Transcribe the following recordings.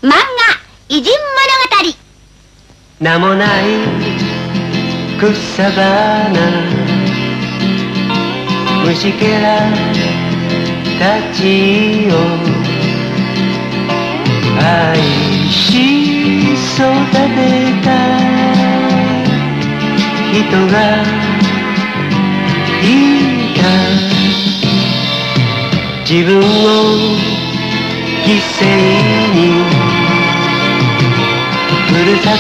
漫画偉人物語。名もない草花虫けらたちを愛し育てた人がいた。自分を犠牲にふるさと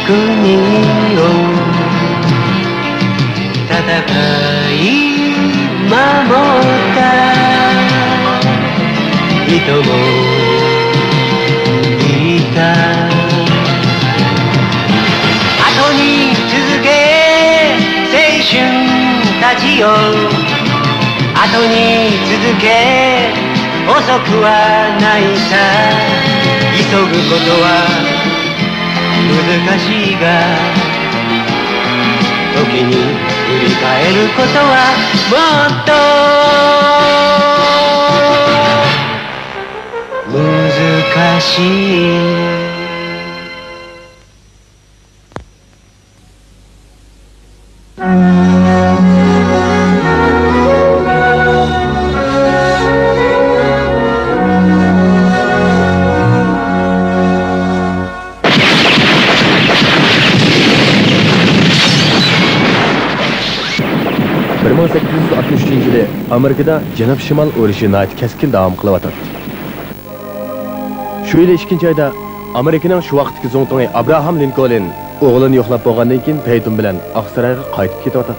国を戦い守った人もいた。後に続け青春たちよ、後に続け遅くはないさ。急ぐことは難しいが、時に振り返ることはもっと難しい。yili Amerikada Janub-Shimol urushi keskin davom qilyotdi. Shu yil 2-oyda Amerikaning shu vaqtdagi zo'ngtongi Abraham Lincoln o'g'lini yo'qlab bo'lgandan keyin Peyton bilan Oqsaroyga qaytib ketyotdi.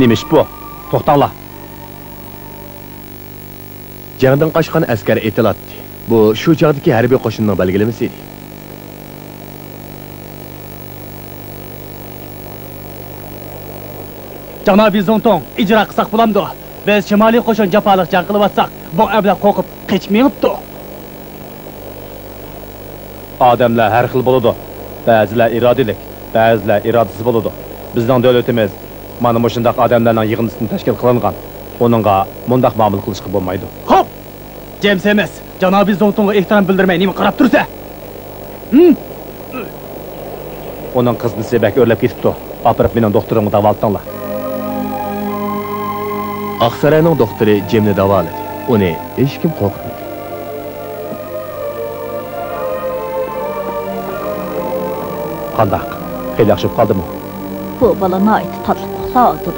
Nima ish bu? To'xtanglar. Jangdan qochgan askar etilatdi. Bu shu chog'dagi harbiy qo'shinning belgilamasi edi. Janobiy Zontong, ijro qilsak bo'lamdi. Biz shimoliy qo'shin jafoliq jang qilyapsak, bu abla qo'rqib qechmayapti. Odamlar har xil bo'ladi. Ba'zilar irodalik, ba'zilar irodasiz bo'ladi. Bizning davlatimiz mana shunday odamlarning yig'indisini tashkil qilingan. Onunga mundaq muomala qilishga bo'lmaydi. Xo'p. James emas, Janobiy Zontongga ehtirom bildirmay nima qarab tursa? Onun qizini sebak o'rlab ketibdi. Opirib mening doktorimga davolatdinglar. Oqsaroyning doktori Jimni davoladi. Uni hech kim qo'rqitmaydi. Qandaq? Xeyli yaxshi qoldimi? Bu balana aytib tatlı uxladi.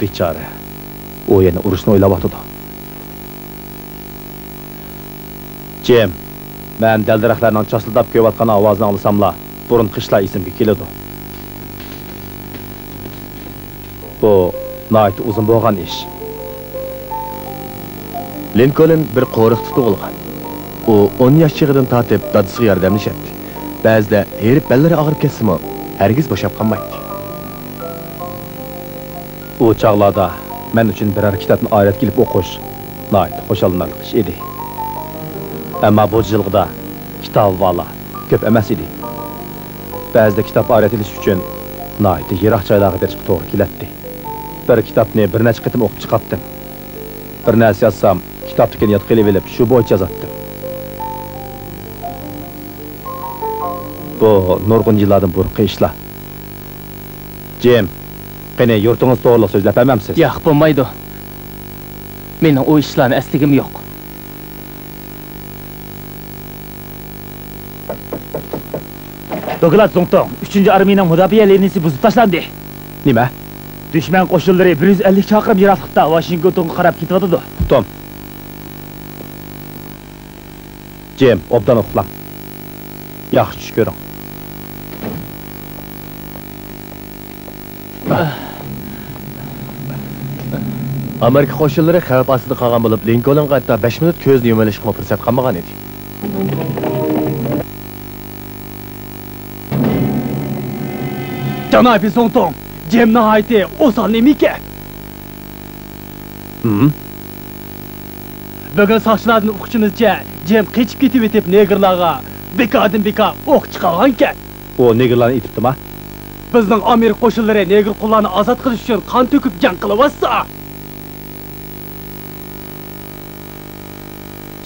Bichara. O yana urushni o'ylayapti. Jim, men daldiraxlarning chosildab ko'yotgan ovozini olsamla, burun qishlar esimga keladi. Bu nayt uzun bo'lgan ish. Lincoln bir qo'riqda tug'ilgan. U 10 yoshligidan tortib dadasiga yordamlashyapti. Ba'zida herib ballari og'rib ketsimi, hargiz bo'shab qolmaydi. O çağlarda men uchun birer kitobni oyrat kelib o'qish nayt xo'shalmanlik ish edi. Ammo bu yilg'ida kitob vala ko'p emas edi. Ba'zida kitob oyrat etish uchun nayt yiroq joylarga berishga to'g'ri keladi. Bir kitobni bir necha qitim o'qib chiqardim. Bir narsa yozsam, kitobni yod qilib olib, shu bo'yicha yozatdim. Bu nurg'un yillardan burqi ishlar. Jim, qani yurtingiz to'g'riliq so'zlab bermamsiz? Yo'q, bo'lmaydi. Mening o ishlarni asligim yo'q. Douglas Zontong, 3-armiyaning mudofaa liniyasi buzib tashlandi. Nima? Dushman qo'shinlari 150 chaqirim yiroqlikda Washingtonga qarab ketyapti. Tom. Jim, obdan uxlang. Yaxshi tush ko'ring. Amerika qo'shinlari xavf ostida qolgan bo'lib, Lincolnga hatto 5 minut ko'zni yumilishga fursat qolmagan edi. Janobi Zongtong, Jem nihoyatda osal nemiki? Bugun soqchilardan o'qishimizcha, Jem qechib ketib etib negerlarga beka o'q chiqargan ekan. O negerlarni itibdimi? Bizning Amerika qo'shinlari neger qullarni ozod qilish uchun qon to'kib jang qilyapsa.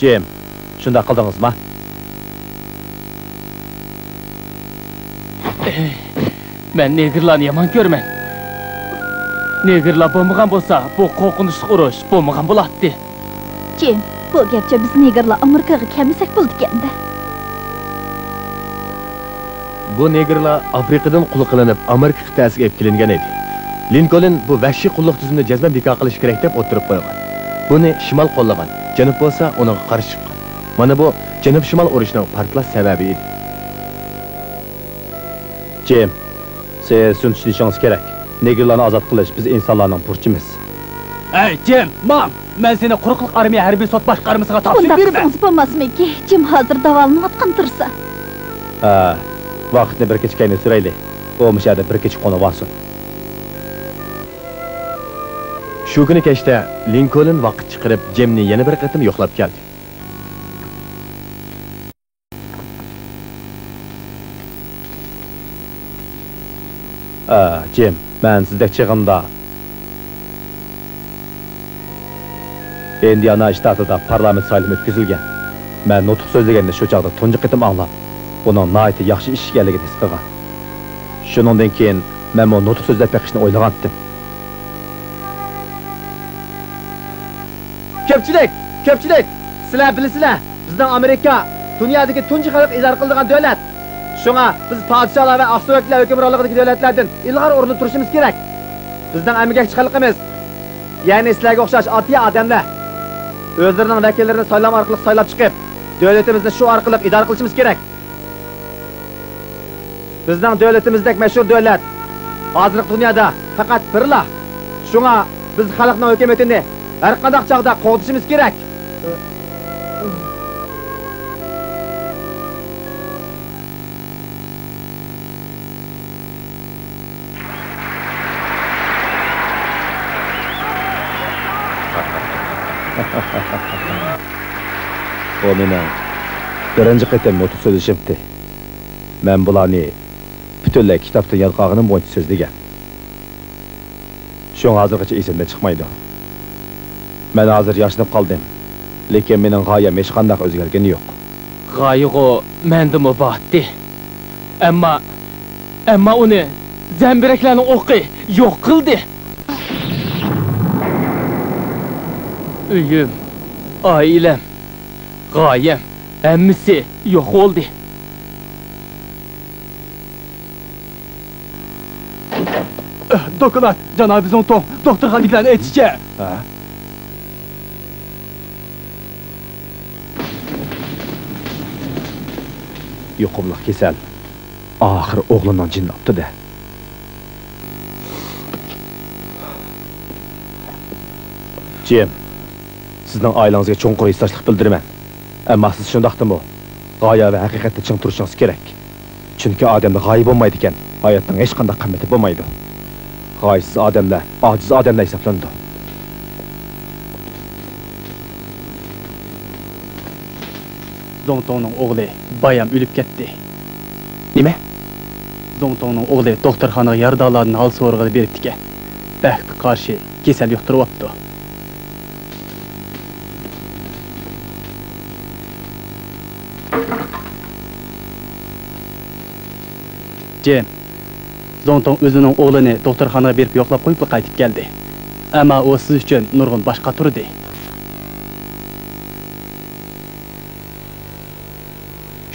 Jem, shunda qildingizmi? Men negerlarni yomon ko'raman. Negerlar bo'lmagan bo'lsa, bu qo'rqinchli urush bo'lmagan bo'lardi. Jem, bu gapcha biz negerlar Amerikaga kelmasak bo'ldi ekanda. Bu negerlar Afrikadan qul qilinib, Amerika qit'asiga olib kelingan edi. Linkoln bu vahshiy qulluq tuzumini jazman bekor qilish kerak deb o'tirib qo'ygan. Buni shimol qo'llagan, janub bo'lsa uning qarshi chiqqan. Mana bu janub-shimol urushining portlash sababi edi. Jem, siz tushunishingizz kerak. Negerlarni ozod qilish biz insonlarning burchimiz. Ey Jem, men seni quruqliq armiya harbiy sot boshqarmasiga topshirib beraman. Bunday bo'lmasmiki? Jem hozir davolanayotgan tursa. Vaqtni bir kechikayni sürayli. O mishada bir kechik qo'nib olsin. Shu kuni kechda Linkoln vaqt chiqarib Jemni yana bir qatim yo'qlab keldi. Jem, men sizdek chig'imda Indiana shtatida parlament saylimi o'tkazilgan. Men nutq so'zlaganda shu chaqda tunji qitim anglab, buning nihoyatda yaxshi ish ekanligini his qilgan. Shuningdan keyin men bu nutq so'zlab beqishni o'ylagandim. Ko'pchilik, sizlar bilasizlar, bizning Amerika dunyodagi tunji xalq idora qiladigan davlat. Shunga biz podsholar va aqso'rliklar hukmronligidagi davlatlardan ilg'or o'rinda turishimiz kerak. Bizning amgakchi xalqimiz, ya'ni sizlarga o'xshash oddiy odamlar o'zlarining vakillarini saylam orqali saylab chiqib, davlatimizni shu orqali idora qilishimiz kerak. Bizning davlatimizdek mashhur davlat hozirgi dunyoda faqat birla. Shunga biz xalqning hukumatini har qanday chog'da qo'g'dishimiz kerak. O mening birinchi qatam nutq so'zlashimdi. Men bularni butunlay kitobdan yodqog'inim bo'yicha so'zlagan. Shu hozirgacha esimdan chiqmaydi. Men hozir yashnab qoldim. Lekin mening g'oyam hech qanday o'zgargani yo'q. G'oyig'i menda mubatdi. Ammo uni zambiraklarning o'qi yo'q qildi. Uyim, oilam, g'oyam, hammasi yo'q bo'ldi. Doklad, janobi Zongtong, doktor xonliklarni aytishicha. Yuqumliq kasal. Oxir o'g'limdan jin opdi-da. Jem, sizning oilangizga cho'nqur hissaslik bildiraman. Ammo siz shundaqdimi? G'oya va haqiqatda ching turishingiz kerak. Chunki odamda g'oya bo'lmaydi ekan, hayotning hech qanday qimmati bo'lmaydi. G'oyasiz odamlar ojiz odamlar hisoblanadi. Zongtongning o'g'li bayam o'lib ketdi. Nima? Zongtongning o'g'li doktorxonaga yordamlarni hol so'rg'ili beribdi ekan. Baxtga qarshi kasal yuqtiryapti. Jem, Zongtong o'zining o'g'lini doktorxonaga berib yo'qlab qo'yib qaytib keldi. Ammo u siz uchun nurg'un boshqa turdi.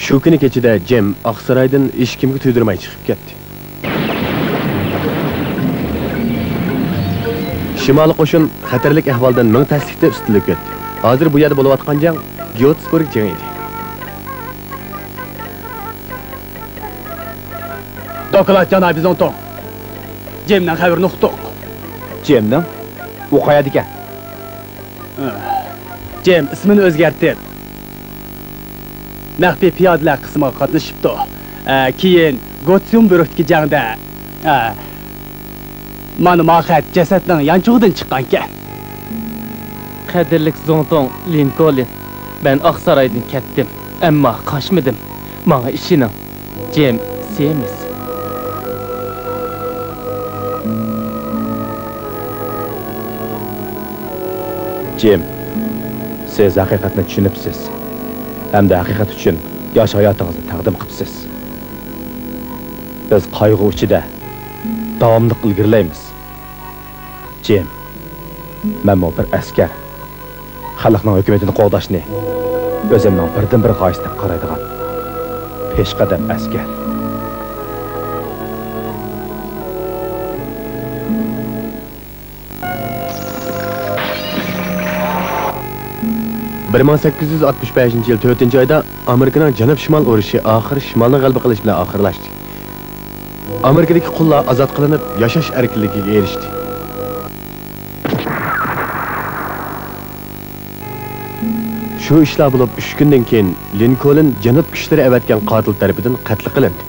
Shu kuni kechida Jem Oqsaroydan hech kimga tuydirmay chiqib ketdi. Shimoliy qo'shin xatarlik ahvoldan ming tasdiqda ustunlik ketdi. Hozir bu yerda bo'layotgan jang Gettysburg jangi edi. Doklad janobi Zongtong. Jemdan xabarni uqdiq. Jemdan? U qayerda ekan? Jem ismini o'zgartirib maxfiy piyodalar qismiga qatnashibdi. Keyin Gettysburgdagi jangda Mana maqat jasadning yanchug'idan chiqqan ekan. Qadirlik Zongtong Lincoln. Ben Aksaray'dan kettim. Amma kaçmadım. Bana işinin. Cem sevmiz. Cem, siz haqiqatni tushunibsiz. Hamda haqiqat uchun yosh hayotingizni taqdim qilibsiz. Biz qayg'u ichida davomli ilgirlaymiz. Cem, men bir askar. Xalqning hukumatini qo'g'dashni o'zimning birdan-bir g'oyasida qaraydigan peshqadam askar. Bir 1865 yıl 4. ayda Amerika'nın Janub-Şimal urushi oxiri Şimalni g'alaba qilish bilan oxirlashdi. Amerikadagi qullar ozod qilinib, yashash erkinligiga erishdi. Şu ishlar bo'lib 3 kundan keyin Lincoln Janub kuchlari avatgan qotil tarafidan qatl qilindi.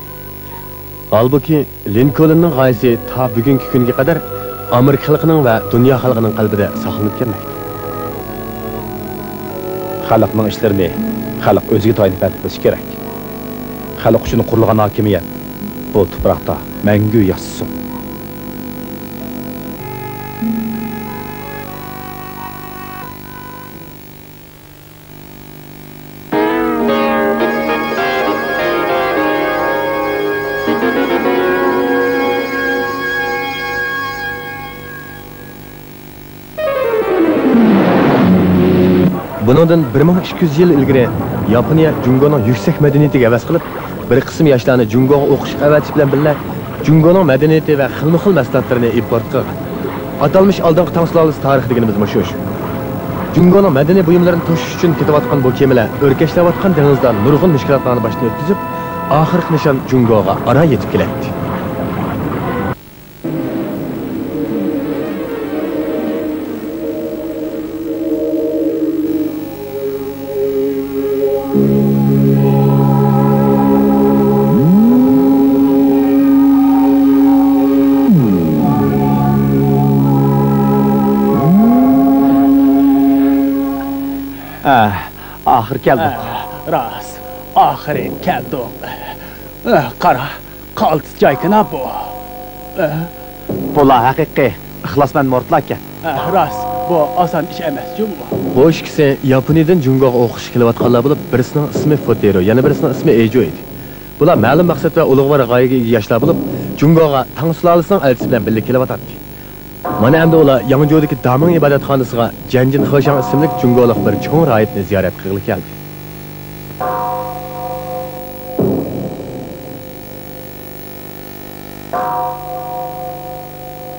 Halbuki Lincolnning g'oyasi ta bugungi kunga qadar Amerika xalqining va dunyo xalqining qalbida saqlanib kelmoqda. Xalqning ishlarini xalq o'ziga tayinib qilish kerak. Xalq uchun qurilgan hokimiyat bu tuproqda mangu yashasin. Bundan 1200 yıl ilgari Yaponiya Jungoning yuksak madaniyatiga havas qilib, bir qism yoshlarni Jungoga o'qish avati bilan birga Jungoning madaniyati va xilma-xil mahsulotlarini import qilgan. Atalmış oldingi Tangsulalus tarixi deganimiz mana shu. Jungoning madaniy buyumlarini to'shish uchun ketayotgan bu kemalar o'rkashlayotgan dengizda nurg'un mushkulotlarni boshdan o'tkazib, oxirgi nishon Jungoga aro yetib keladi. Ahir keldik. Rast, ahiri keldik. Qara, qaltis joykina bu. Bular haqiqiy ixlosmand mordlar ekan. Rast, bu oson ish emas, jumbo. Bu ikkisi Yaponiyadan Jungoga o'qish kelayotganlar bo'lib, birisining ismi Futero, yana birisining ismi Ejo edi. Bular ma'lum maqsad va ulug'vor g'oyaga ega yoshlar bo'lib, Jungoga Tangsulalisining elchisi bilan birga kelyotdi. Mana endi ular Yangjo'dagi Daming ibodatxonasiga Janjin Xo'shang ismli Jungolik bir cho'ng rahibni ziyorat qilg'ili keldi.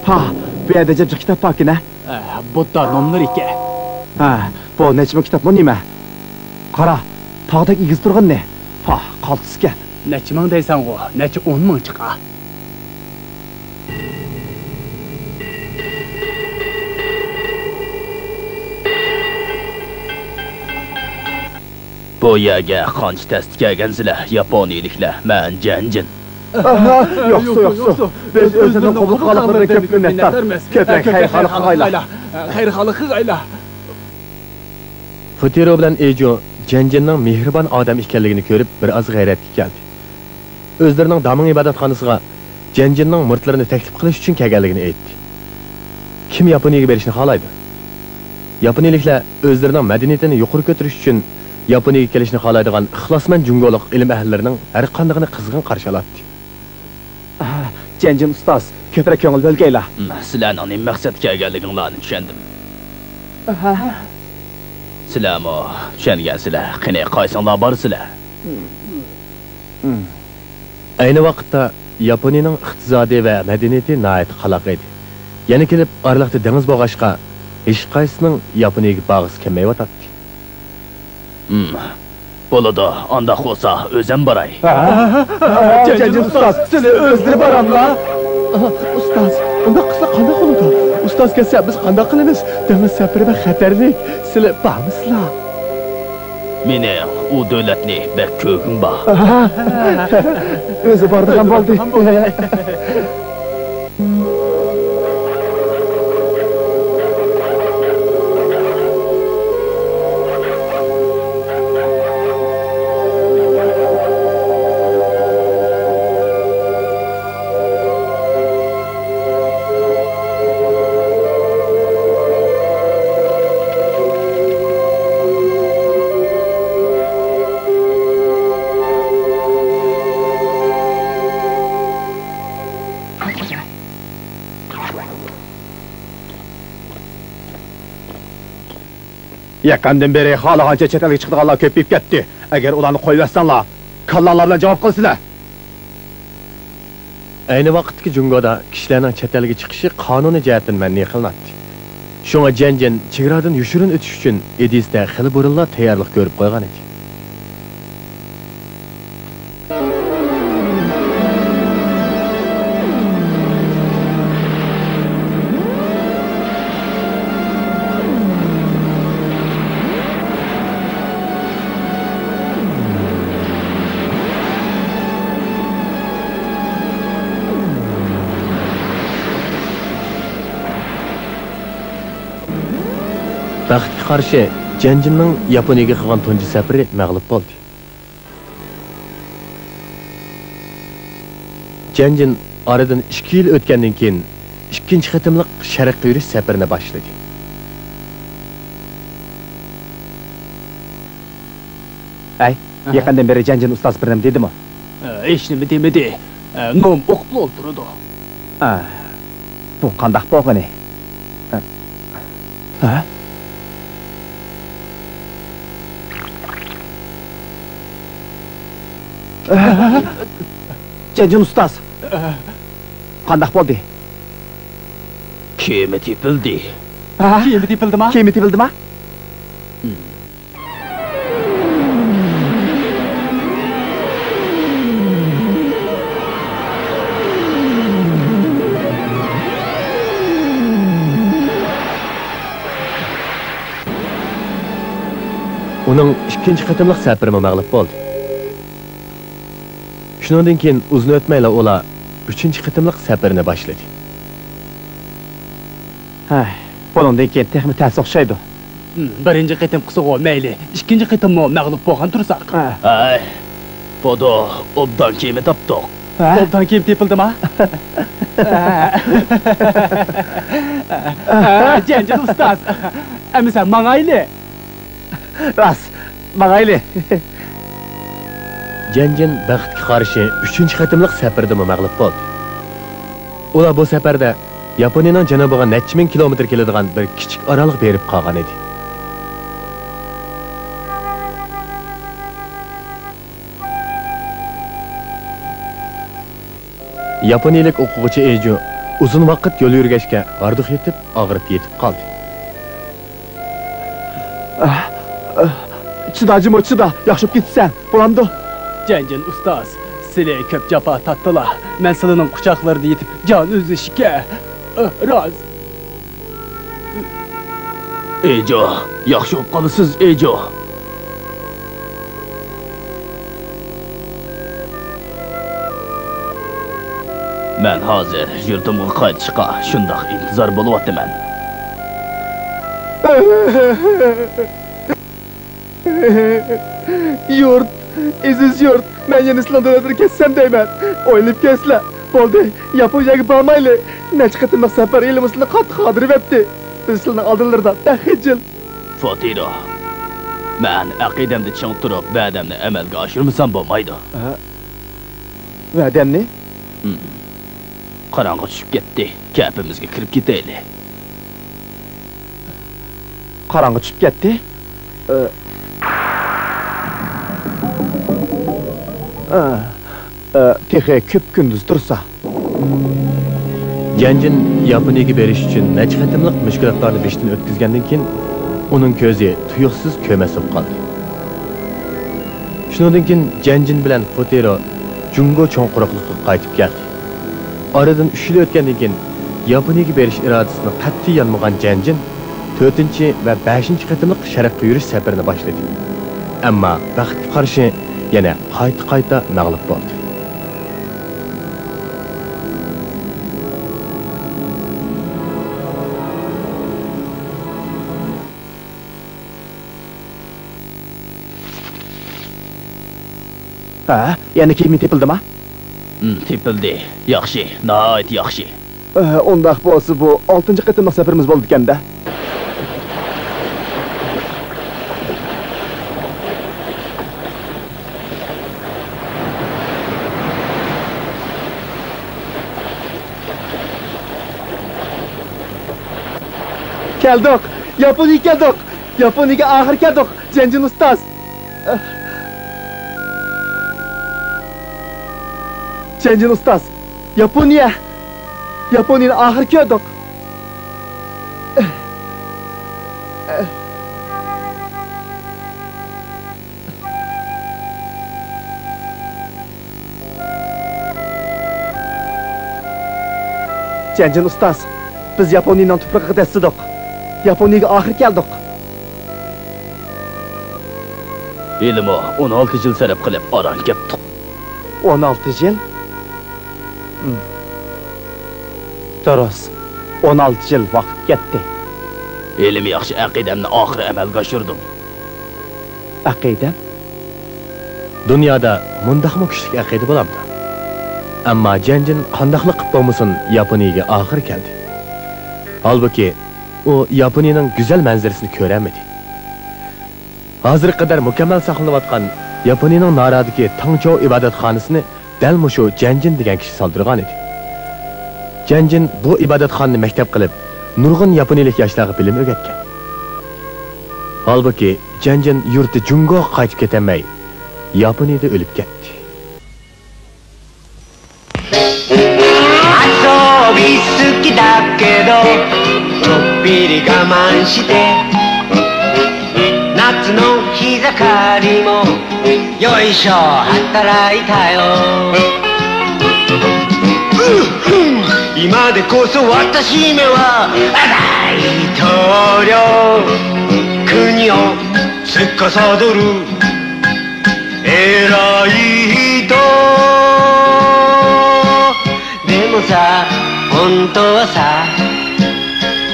Pa, bu yerda jabji kitob pokina. Budda nomlar ekan. Bu nechmi kitob bu nima? Qara, tog'dagi igiz turgan ne? Pa, qaltis ekan. Necha ming deysan u, necha 10 ming chiqar. Bu yerga qancha tasdiq kelgansizlar, Yaponiyaliklar, men Janjin. Yo'q. Biz o'zini qabul qilganlarga ko'p minnatdormiz. Ko'proq xayr xalqqa Xayr xalqqa ayla. Futero bilan Ejo Janjinning mehribon odam ekanligini ko'rib, bir oz g'ayratga keldi. O'zlarining Daming ibodatxonasiga Janjinning murtlarini taklif qilish uchun kelganligini aytdi. Kim Yaponiyaga berishni xohlaydi? Yaponiyaliklar o'zlarining madaniyatini yuqori ko'tarish uchun Yaponiyaga kelishni xohlaydigan ixlosmand Jungolik ilm ahllarining har qandig'ini qizg'in qarshi oladi. Janjin ustoz, ko'proq ko'ngil bo'lgaylar. Sizlarning nima maqsadga kelganliginglarni tushundim. Sizlarmi tushungansizlar, qani qaysinglar borsizlar? Ayni vaqtda Yaponiyaning iqtisodiy va madaniyati nihoyat qaloq edi. Yana kelib oraliqda dengiz bo'lg'ashqa hech qaysining Yaponiyaga bag'is kelmayotdi. Bo'ladi, undaq bo'lsa o'zim boray. Janjin ustoz, sizni o'zlari boramlar. Ustoz, unda qilsa qanday bo'ladi? Ustoz kelsa biz qanday qilamiz? Dengiz safari va xatarlik. Sizlar bormisizlar? Meni u davlatni bek ko'gim bor. O'zi bordigan bo'ldi. Yaqindan beri xohlagancha chet elga chiqadiganlar ko'payib ketdi. Agar ularni qo'yversanlar, kallanlar bilan javob qilsizlar. Ayni vaqtdagi Jungoda kishilarning chet elga chiqishi qonuniy jihatdan man'iy qilinadi. Shunga Janjin chegaradan yoshirin o'tish uchun Edisda xili burunlar tayyorlik ko'rib qo'ygan edi. Baxtga qarshi Janjinning Yaponiyaga qilgan tunji safari mag'lub bo'ldi. Janjin oradan 2 yil o'tgandan keyin ikkinchi qatimliq sharqqa yurish safarini boshladi. Ay, yaqindan beri Janjin ustoz bir nima dedimi? Hech nima demadi. Nom o'qib o'tirdi. Bu qandaq bo'lgani? Ha? Janjin ustoz. Qandaq bo'ldi? Kiyimi tepildi. Kiyimi tepildimi? Kiyimi tepildimi? Uning ikkinchi qatimliq safari mag'lub bo'ldi. Shundan keyin uzun o'tmayla ular 3-qatimliq safarini boshladi. Bundan keyin texnik ta'sir o'xshaydi. Birinchi qatim qilsa mayli, ikkinchi qatimmi mag'lub bo'lgan tursak. Bodo obdan kiyimi topdik. Obdan kiyim tepildimi? Janjin ustoz. Amisa mangayli. Ras, mangayli. Janjin baxtga qarshi 3-qatimliq safarda mag'lub bo'ldi. Ular bu safarda Yaponiyaning janubiga necha ming kilometr keladigan bir kichik orolga berib qolgan edi. Yaponiyalik o'quvchi Ejo uzun vaqt yo'l yurgachga orduq yetib, og'rib yetib qoldi. Chidajim chida, yaxshi ketsan. Bo'lamdi. Janjin ustoz, sizlar ko'p jafo tatdilar. Men sizlarning quchoqlarida yetib, jon uzishga rozi. Ejo, yaxshi bo'lib qolasiz, Ejo. Men hozir yurtimga qaytishga shundoq intizor bo'lyapman. Yurt, iziz yurt. Men yana sizlardan ketsam deyman. O'ylab kesla. Bo'ldi. Yaponiyaga bormayli. Necha qatimliq safar elimizni qattiq qodirib etdi. Biz sizlarning oldinlarda tahijil. Fatiro. Men aqidamda ching turib, va'damni amalga oshirmasam bo'lmaydi. Va'damni? Qarong'i tushib ketdi. Kapimizga kirib ketaylik. Qarong'i tushib ketdi? Texi ko'p kunduz tursa. Janjin Yaponiyaga berish uchun necha qatimliq mushkulotlarni beshdan o'tkazgandan keyin uning ko'zi tuyuqsiz ko'masib qoldi. Shundan keyin Janjin bilan Fotero Jungo cho'nquruqlikqa qaytib keldi. Oradan 3 yil o'tgandan keyin Yaponiyaga berish irodasini qat'iy yanmagan Janjin 4-chi va 5-chi qatimliq sharqqa yurish safarini boshladi. Ammo vaqtga qarshi yana qayta mag'lub bo'ldi. Yana kiyimi tepildimi? Tepildi. Yaxshi, nihoyat yaxshi. Undaq bo'lsa bu 6-chi qatimliq safarimiz bo'ldi ekanda. Keldik. Yaponiyaga keldik. Yaponiyaga oxir keldik, Janjin ustoz. Janjin ustoz, Yaponiyani oxir keldik. Janjin ustoz, biz Yaponiyaning tuprog'iga tasdiq. Yaponiyaga oxir keldik. Elimo 16 yil sarf qilib oran ketdik. 16 yil? To'g'ri. 16 yil vaqt ketdi. Elim yaxshi aqidamni oxiri amalga oshirdim. Aqida? Dunyoda mundaqmi kuchli aqida bo'lamdi? Ammo Janjin qandaqli qilib bo'lmasin Yaponiyaga oxir keldi. Halbuki u Yaponiyaning go'zal manzarasini ko'rolmadi. Hozirga qadar mukammal saqlanayotgan Yaponiyaning Naradagi Tangchou ibodatxonasini dal mushu Janjin degan kishi soldirgan edi. Janjin bu ibodatxonni maktab qilib, nurg'un yaponiyalik yoshlarga bilim o'rgatgan. Halbuki Janjin yurti Jungoga qaytib ketamay, Yaponiyada o'lib ketdi. 遊び好きだけどちょっぴり我慢して夏の日盛りもよいしょ働いたよ今でこそ私めは大統領国を司る偉い人でもさ本当はさ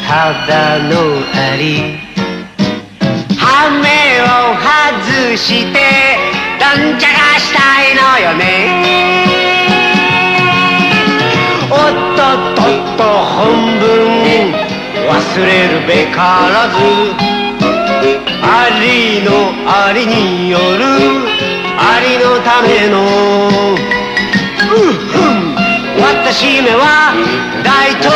ただのアリ羽目を外してなんちゃがしたいのよねおっとっとっと本分忘れるべからずありのありによるありのための私めは大統